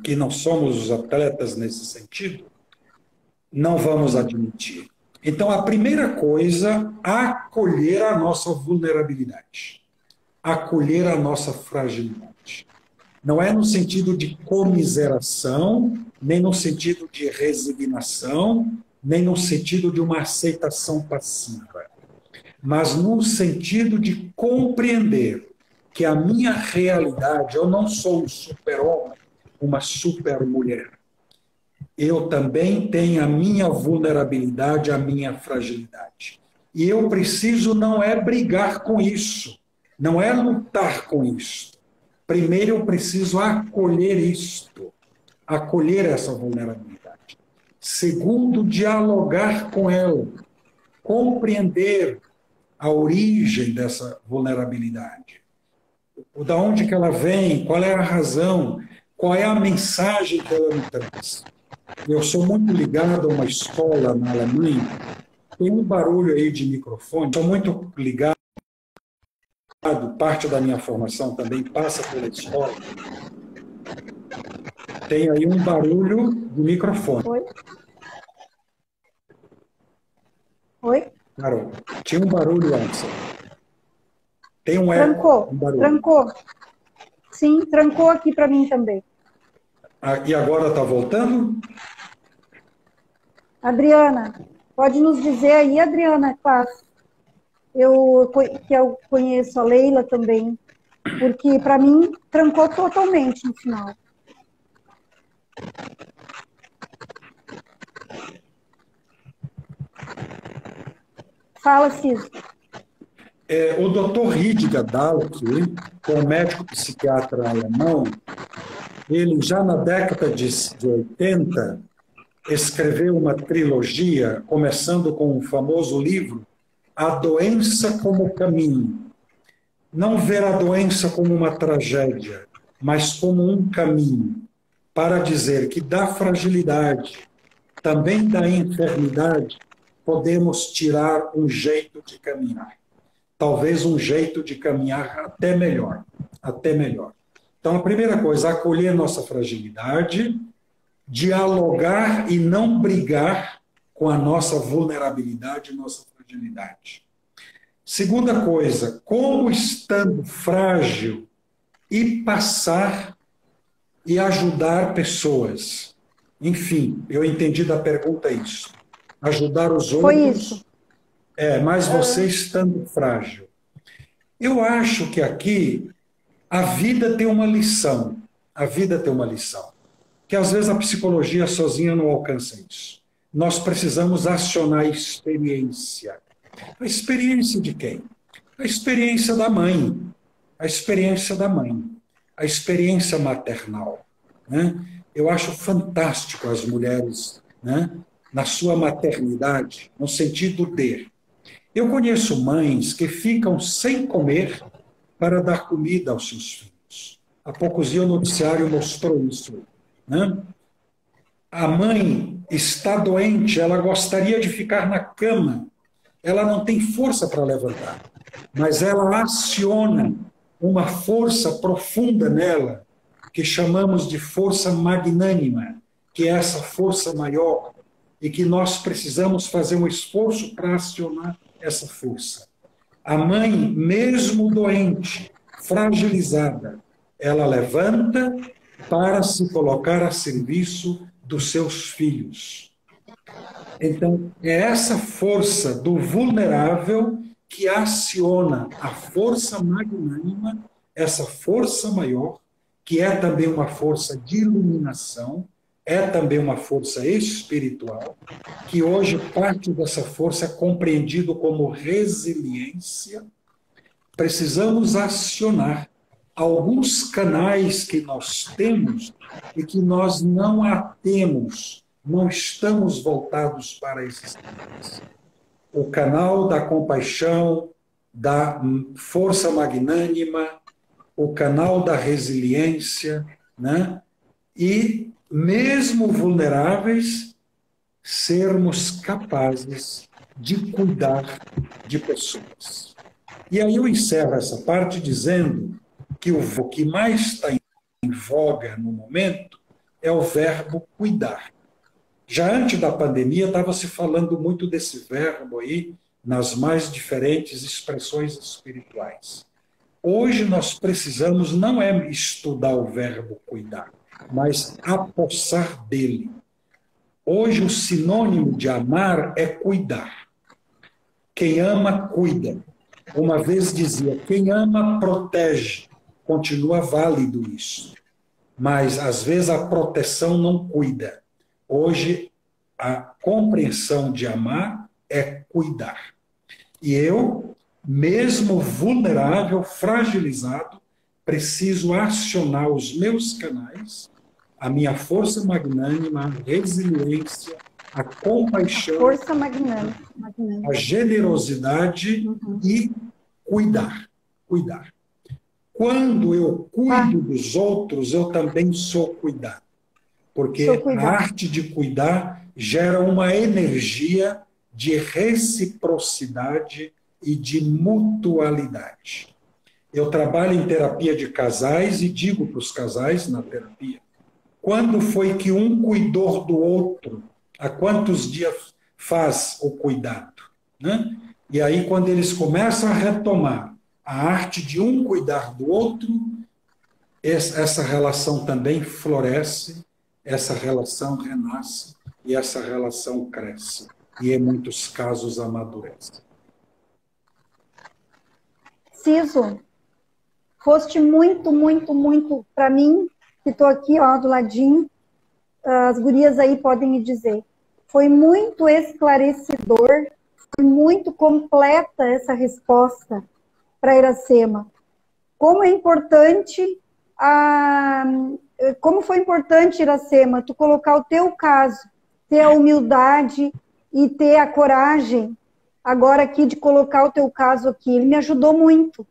que não somos os atletas nesse sentido, não vamos admitir? Então, a primeira coisa, acolher a nossa vulnerabilidade, acolher a nossa fragilidade. Não é no sentido de comiseração, nem no sentido de resignação, nem no sentido de uma aceitação passiva, mas no sentido de compreender que a minha realidade, eu não sou um super-homem, uma super-mulher. Eu também tenho a minha vulnerabilidade, a minha fragilidade. E eu preciso não é brigar com isso, não é lutar com isso. Primeiro eu preciso acolher isto, acolher essa vulnerabilidade. Segundo, dialogar com ela, compreender a origem dessa vulnerabilidade. Da onde que ela vem, qual é a razão, qual é a mensagem que ela me traz. Eu sou muito ligado a uma escola na Alemanha, tem um barulho aí de microfone, estou muito ligado, parte da minha formação também passa pela escola. Tem aí um barulho de microfone. Oi? Oi? Carol, tinha um barulho antes. Tem um Trancou, barulho. Trancou. Sim, trancou aqui para mim também. E agora está voltando? Adriana, pode nos dizer aí, Adriana, que eu conheço a Leila também, porque para mim trancou totalmente no final. Fala, Cis. O Dr. Rüdiger Dahlke, que é um médico psiquiatra alemão, ele já na década de 80 escreveu uma trilogia, começando com um famoso livro, A Doença como Caminho. Não ver a doença como uma tragédia, mas como um caminho, para dizer que da fragilidade, também da enfermidade, podemos tirar um jeito de caminhar. Talvez um jeito de caminhar até melhor, até melhor. Então, a primeira coisa, acolher nossa fragilidade, dialogar e não brigar com a nossa vulnerabilidade e nossa fragilidade. Segunda coisa, como estando frágil e passar e ajudar pessoas. Enfim, eu entendi da pergunta isso. Ajudar os outros. Foi isso. Mas você estando frágil. Eu acho que aqui a vida tem uma lição. A vida tem uma lição. Que às vezes a psicologia sozinha não alcança isso. Nós precisamos acionar a experiência. A experiência de quem? A experiência da mãe. A experiência da mãe. A experiência maternal. Né? Eu acho fantástico as mulheres, né? Na sua maternidade, no sentido de... Eu conheço mães que ficam sem comer para dar comida aos seus filhos. Há poucos dias o noticiário mostrou isso. Né? A mãe está doente, ela gostaria de ficar na cama, ela não tem força para levantar, mas ela aciona uma força profunda nela, que chamamos de força magnânima, que é essa força maior, e que nós precisamos fazer um esforço para acionar essa força. A mãe, mesmo doente, fragilizada, ela levanta para se colocar a serviço dos seus filhos. Então, é essa força do vulnerável que aciona a força magnânima, essa força maior, que é também uma força de iluminação, é também uma força espiritual, que hoje parte dessa força é compreendido como resiliência. Precisamos acionar alguns canais que nós temos e que nós não temos, não estamos voltados para esses canais. O canal da compaixão, da força magnânima, o canal da resiliência, né? E, mesmo vulneráveis, sermos capazes de cuidar de pessoas. E aí eu encerro essa parte dizendo que o que mais está em voga no momento é o verbo cuidar. Já antes da pandemia, estava se falando muito desse verbo aí, nas mais diferentes expressões espirituais. Hoje nós precisamos não é estudar o verbo cuidar, mas apossar dele. Hoje o sinônimo de amar é cuidar. Quem ama, cuida. Uma vez dizia, quem ama, protege. Continua válido isso. Mas, às vezes, a proteção não cuida. Hoje, a compreensão de amar é cuidar. E eu, mesmo vulnerável, fragilizado, preciso acionar os meus canais, a minha força magnânima, a resiliência, a compaixão, Força magnânima. a generosidade e cuidar. Cuidar. Quando eu cuido dos outros, eu também sou cuidado. Porque a arte de cuidar gera uma energia de reciprocidade e de mutualidade. Eu trabalho em terapia de casais e digo para os casais na terapia, quando foi que um cuidou do outro? Há quantos dias faz o cuidado? Né? E aí, quando eles começam a retomar a arte de um cuidar do outro, essa relação também floresce, essa relação renasce e essa relação cresce. E, em muitos casos, amadurece. Ciso, foste muito, muito, muito, para mim, que estou aqui ó, do ladinho, as gurias aí podem me dizer, foi muito esclarecedor, foi muito completa essa resposta para Iracema. Como é importante, como foi importante, Iracema, tu colocar o teu caso, ter a humildade e ter a coragem agora aqui de colocar o teu caso aqui. Ele me ajudou muito.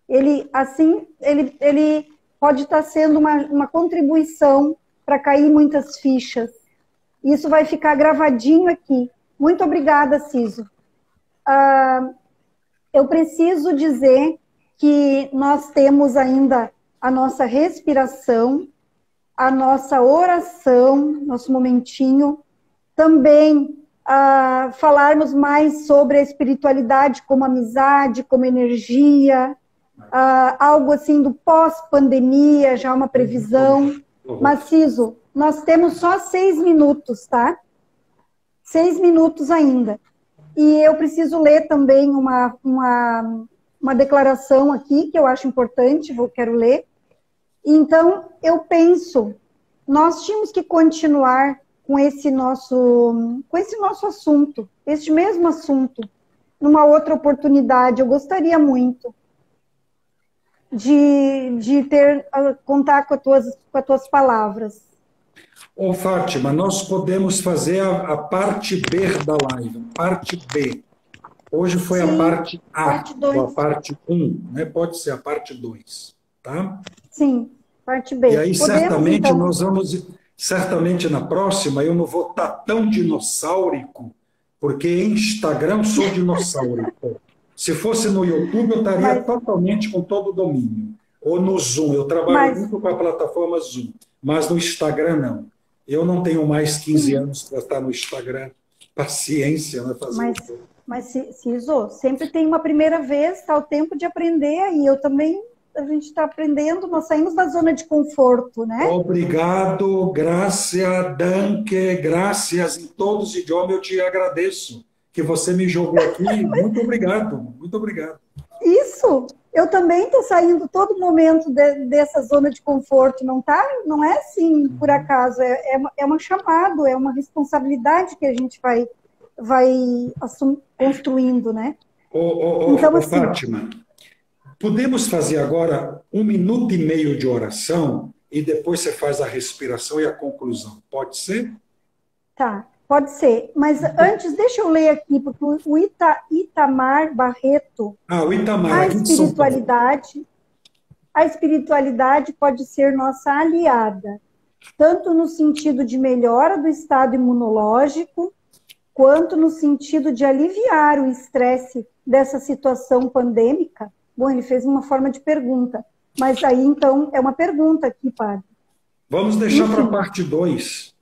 Ele pode estar sendo uma contribuição para cair muitas fichas. Isso vai ficar gravadinho aqui. Muito obrigada, Ciso. Eu preciso dizer que nós temos ainda a nossa respiração, a nossa oração, nosso momentinho, também falarmos mais sobre a espiritualidade como amizade, como energia, algo assim do pós-pandemia, já uma previsão. Mas, Ciso, nós temos só 6 minutos, tá? 6 minutos ainda. E eu preciso ler também uma declaração aqui, que eu acho importante, quero ler. Então, eu penso, nós tínhamos que continuar com esse nosso assunto, este mesmo assunto, numa outra oportunidade. Eu gostaria muito de contar com as tuas palavras. Ô, Fátima, nós podemos fazer a parte B da live, parte B. Hoje foi a parte A, parte ou a parte 1, né? Pode ser a parte 2, tá? Sim, parte B. E aí, certamente, então, nós vamos... Certamente, na próxima, eu não vou estar tão dinossaurico, porque em Instagram eu sou dinossaurico. Se fosse no YouTube, eu estaria totalmente com todo o domínio. Ou no Zoom, eu trabalho muito com a plataforma Zoom, mas no Instagram, não. Eu não tenho mais 15 anos para estar no Instagram. Paciência, né? Mas Ciso, sempre tem uma primeira vez, está o tempo de aprender, aí eu também tá aprendendo, nós saímos da zona de conforto, né? Obrigado, graças, danke, graças, em todos os idiomas eu te agradeço que você me jogou aqui. Muito obrigado, muito obrigado. Isso, eu também estou saindo todo momento dessa zona de conforto, não tá? Não é assim, por acaso, é um chamado, é uma responsabilidade que a gente vai construindo, né? Então, assim, Fátima, podemos fazer agora 1 minuto e meio de oração e depois você faz a respiração e a conclusão, pode ser? Tá. Pode ser, mas antes, deixa eu ler aqui, porque o Itamar Barreto, o Itamar, a espiritualidade pode ser nossa aliada, tanto no sentido de melhora do estado imunológico, quanto no sentido de aliviar o estresse dessa situação pandêmica. Bom, ele fez uma forma de pergunta, mas aí, então, é uma pergunta aqui, padre. Vamos deixar para a parte 2.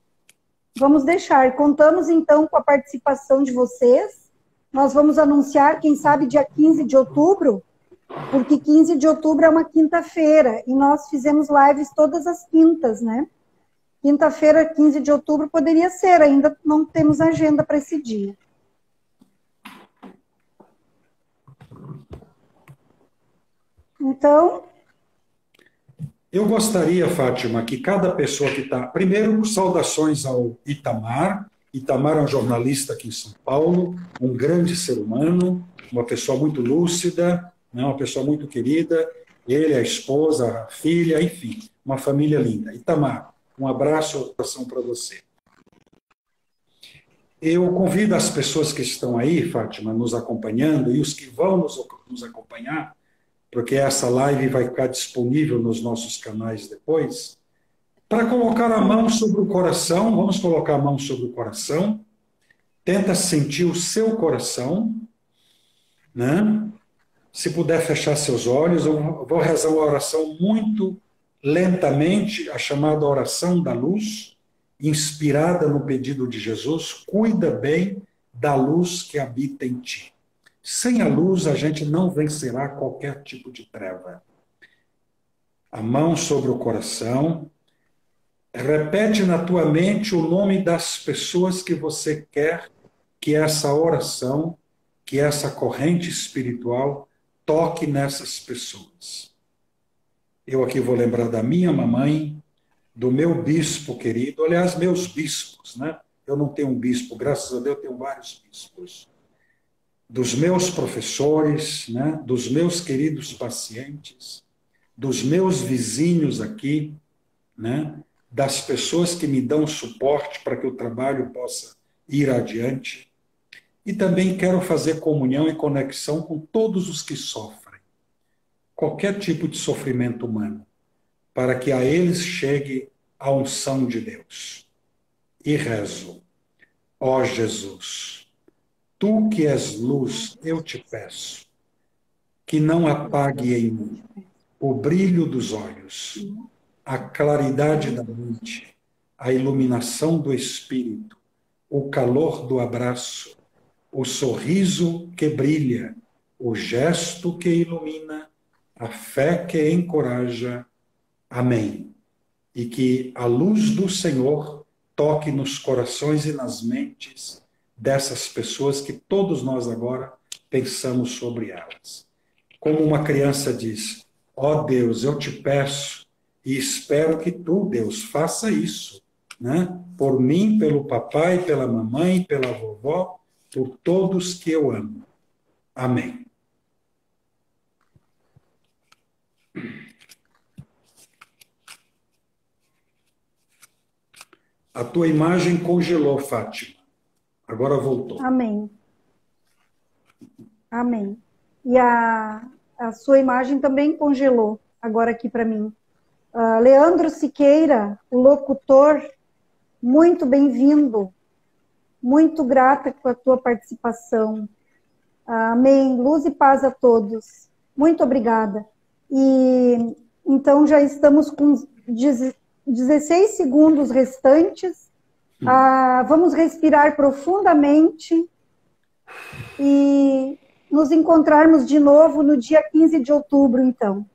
Vamos deixar. Contamos, então, com a participação de vocês. Nós vamos anunciar, quem sabe, dia 15 de outubro, porque 15 de outubro é uma quinta-feira, e nós fizemos lives todas as quintas, né? Quinta-feira, 15 de outubro, poderia ser, ainda não temos agenda para esse dia. Então... Eu gostaria, Fátima, que cada pessoa que está... Primeiro, saudações ao Itamar. Itamar é um jornalista aqui em São Paulo, um grande ser humano, uma pessoa muito lúcida, né, uma pessoa muito querida. Ele, a esposa, a filha, enfim, uma família linda. Itamar, um abraço e oração para você. Eu convido as pessoas que estão aí, Fátima, nos acompanhando, e os que vão nos acompanhar, porque essa live vai ficar disponível nos nossos canais depois, para colocar a mão sobre o coração. Vamos colocar a mão sobre o coração, tenta sentir o seu coração, né? Se puder fechar seus olhos, eu vou rezar uma oração muito lentamente, a chamada oração da luz, inspirada no pedido de Jesus: cuida bem da luz que habita em ti. Sem a luz, a gente não vencerá qualquer tipo de treva. A mão sobre o coração. Repete na tua mente o nome das pessoas que você quer que essa oração, que essa corrente espiritual toque nessas pessoas. Eu aqui vou lembrar da minha mamãe, do meu bispo querido, aliás, meus bispos, né? Eu não tenho um bispo, graças a Deus eu tenho vários bispos. Dos meus professores, né, dos meus queridos pacientes, dos meus vizinhos aqui, né, das pessoas que me dão suporte para que o trabalho possa ir adiante. E também quero fazer comunhão e conexão com todos os que sofrem, qualquer tipo de sofrimento humano, para que a eles chegue a unção de Deus. E rezo: ó Jesus, tu que és luz, eu te peço, que não apague em mim o brilho dos olhos, a claridade da mente, a iluminação do espírito, o calor do abraço, o sorriso que brilha, o gesto que ilumina, a fé que encoraja. Amém. E que a luz do Senhor toque nos corações e nas mentes dessas pessoas que todos nós agora pensamos sobre elas. Como uma criança diz: ó Deus, eu te peço e espero que tu, Deus, faça isso, né? Por mim, pelo papai, pela mamãe, pela vovó, por todos que eu amo. Amém. A tua imagem congelou, Fátima. Agora voltou. Amém. Amém. E a sua imagem também congelou, agora aqui para mim. Leandro Siqueira, o locutor, muito bem-vindo. Muito grata com a tua participação. Amém. Luz e paz a todos. Muito obrigada. E então já estamos com 16 segundos restantes. Vamos respirar profundamente e nos encontrarmos de novo no dia 15 de outubro, então.